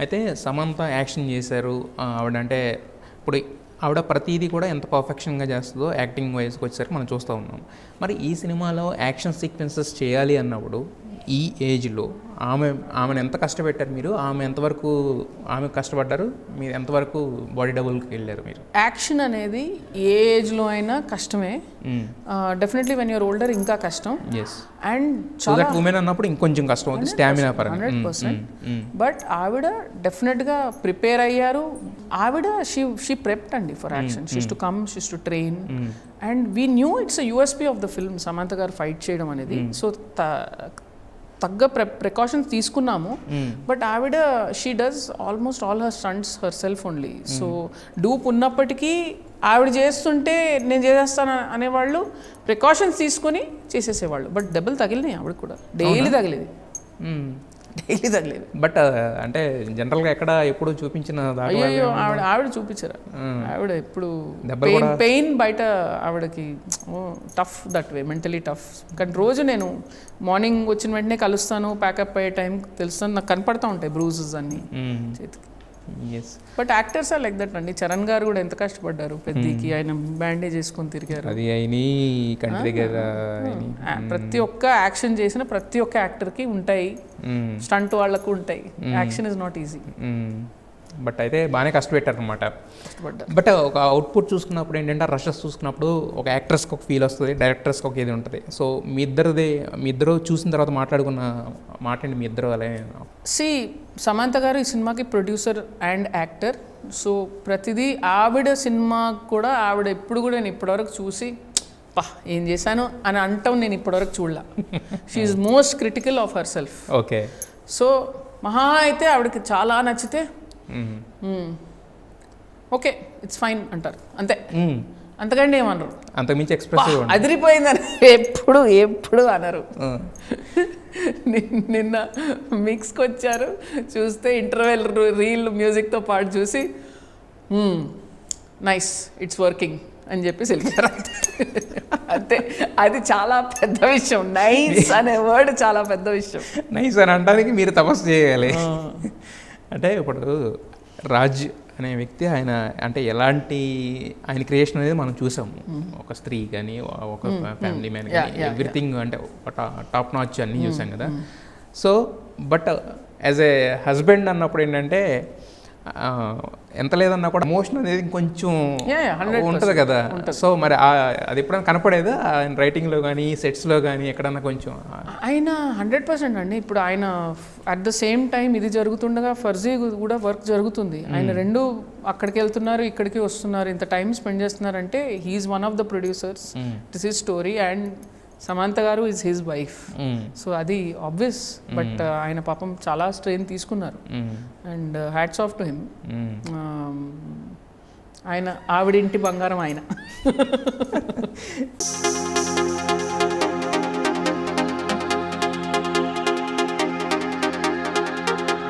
అయితే సమంత యాక్షన్ చేశారు ఆవిడంటే ఇప్పుడు ఆవిడ ప్రతిదీ కూడా ఎంత పర్ఫెక్షన్గా చేస్తుందో యాక్టింగ్ వైజ్కి వచ్చేసరికి మనం చూస్తూ ఉన్నాం. మరి ఈ సినిమాలో యాక్షన్ సీక్వెన్సెస్ చేయాలి అన్నప్పుడు ఈ ఏజ్లో ఆమెను ఎంత కష్టపెట్టారు మీరు? ఆమె కష్టపడ్డారు, మీరు ఎంతవరకు బాడీ డబుల్కి వెళ్ళారు మీరు? యాక్షన్ అనేది ఏ ఏజ్లో అయినా కష్టమే. డెఫినెట్లీ వెన్ యూర్ ఓల్డర్ ఇంకా కష్టం. అండ్ చాలా ఉమెన్ అన్నప్పుడు ఇంకొంచెం కష్టం అవుతుంది స్టామినా పరంగా. 100%. బట్ ఆవిడ డెఫినెట్గా ప్రిపేర్ అయ్యారు. ఆవిడ షీ ప్రెప్డ్ అండి for action. She's to come, she's to train. And we knew it's USP of the film Samantha గారు ఫైట్ చేయడం అనేది. సో తగ్గ ప్రికాషన్స్ తీసుకున్నాము. బట్ ఆవిడ she does almost all her stunts herself only. So dupe ఉన్నప్పటికీ ఆవిడ చేస్తుంటే నేను చేసేస్తాను అనేవాళ్ళు ప్రికాషన్స్ తీసుకొని చేసేసేవాళ్ళు. బట్ దెబ్బలు తగిలినాయి ఆవిడ కూడా, డైలీ తగిలేది. బట్ అంటే జనరల్గా ఎక్కడ ఎప్పుడు చూపించిన అయ్యో ఆవిడ చూపించారు. ఆవిడ ఎప్పుడు పెయిన్ బయట ఆవిడకి tough that way, mentally tough. కానీ రోజు నేను మార్నింగ్ వచ్చిన వెంటనే కలుస్తాను, ప్యాకప్ అయ్యే టైం తెలుస్తాను, నాకు కనపడతా ఉంటాయి బ్రూజెస్ అన్ని చేతికి. But actors are like that అండి. చరణ్ గారు కూడా ఎంత కష్టపడ్డారు పెద్దకి, ఆయన బ్యాండేజ్ వేసుకొని తిరిగారు. ప్రతి ఒక్క యాక్షన్ చేసిన ప్రతి ఒక్క యాక్టర్కి ఉంటాయి, స్టంట్ వాళ్ళకు ఉంటాయి. Action is not easy. But అయితే బాగానే కష్టపెట్టారు అనమాట. బట్ ఒక అవుట్పుట్ చూసుకున్నప్పుడు ఏంటంటే రషెస్ చూసుకున్నప్పుడు ఒక యాక్ట్రెస్కి ఒక ఫీల్ వస్తుంది, డైరెక్టర్స్కి ఒక ఇది ఉంటుంది. సో మీ ఇద్దరు చూసిన తర్వాత మాట్లాడుకున్న మాట అండి మీ ఇద్దరు అలా? సమంత గారు ఈ సినిమాకి ప్రొడ్యూసర్ అండ్ యాక్టర్. సో ప్రతిదీ ఆవిడ సినిమా కూడా ఆవిడ ఎప్పుడు కూడా నేను ఇప్పటివరకు చూసి ఏం చేశాను అని అంటాం నేను ఇప్పటివరకు చూడలా. She is most critical of her self. Okay. So మహా అయితే ఆవిడకి చాలా నచ్చితే ఓకే ఇట్స్ ఫైన్ అంటారు అంతే, అంతకంటే ఏమన్నారు. అంతకుమించి ఎక్స్ప్రెసివ్ అదిరిపోయిందని ఎప్పుడు అనరు. నిన్న మిక్స్కి వచ్చారు, చూస్తే ఇంటర్వెల్ రీల్ మ్యూజిక్తో పాటు చూసి నైస్ ఇట్స్ వర్కింగ్ అని చెప్పేసి వెళ్ళారు అంతే. అది చాలా పెద్ద విషయం. నైస్ అనే వర్డ్ చాలా పెద్ద విషయం. నైస్ అని అనడానికి మీరు తపస్సు చేయాలి. అంటే ఇప్పుడు రాజ్ అనే వ్యక్తి ఆయన అంటే ఎలాంటి ఆయన క్రియేషన్ అనేది మనం చూసాము. ఒక స్త్రీ కానీ ఒక ఫ్యామిలీ మ్యాన్ కానీ ఎవ్రీథింగ్ అంటే టాప్ నాచ్ అన్నీ చూసాం కదా. So but as a husband అన్నప్పుడు ఏంటంటే ఎంత లేదన్నా కూడా ఎమోషన్ అనేది ఇంకొంచెం ఉంటుంది కదా. సో మరి అది ఎప్పుడైనా కనపడేదా ఆయన రైటింగ్లో కానీ సెట్స్లో కానీ ఎక్కడన్నా కొంచెం? ఆయన 100% అండి. ఇప్పుడు ఆయన అట్ ద సేమ్ టైం ఇది జరుగుతుండగా ఫర్జీ కూడా వర్క్ జరుగుతుంది. ఆయన రెండు అక్కడికి వెళ్తున్నారు, ఇక్కడికి వస్తున్నారు, ఇంత టైం స్పెండ్ చేస్తున్నారంటే he's one of the producers. It's his story and Samantha garu is his wife. So అది ఆబ్వియస్. బట్ ఆయన పాపం చాలా స్ట్రెయిన్ తీసుకున్నారు and hats off to him. ఆయన ఆవిడింటి బంగారం ఆయన.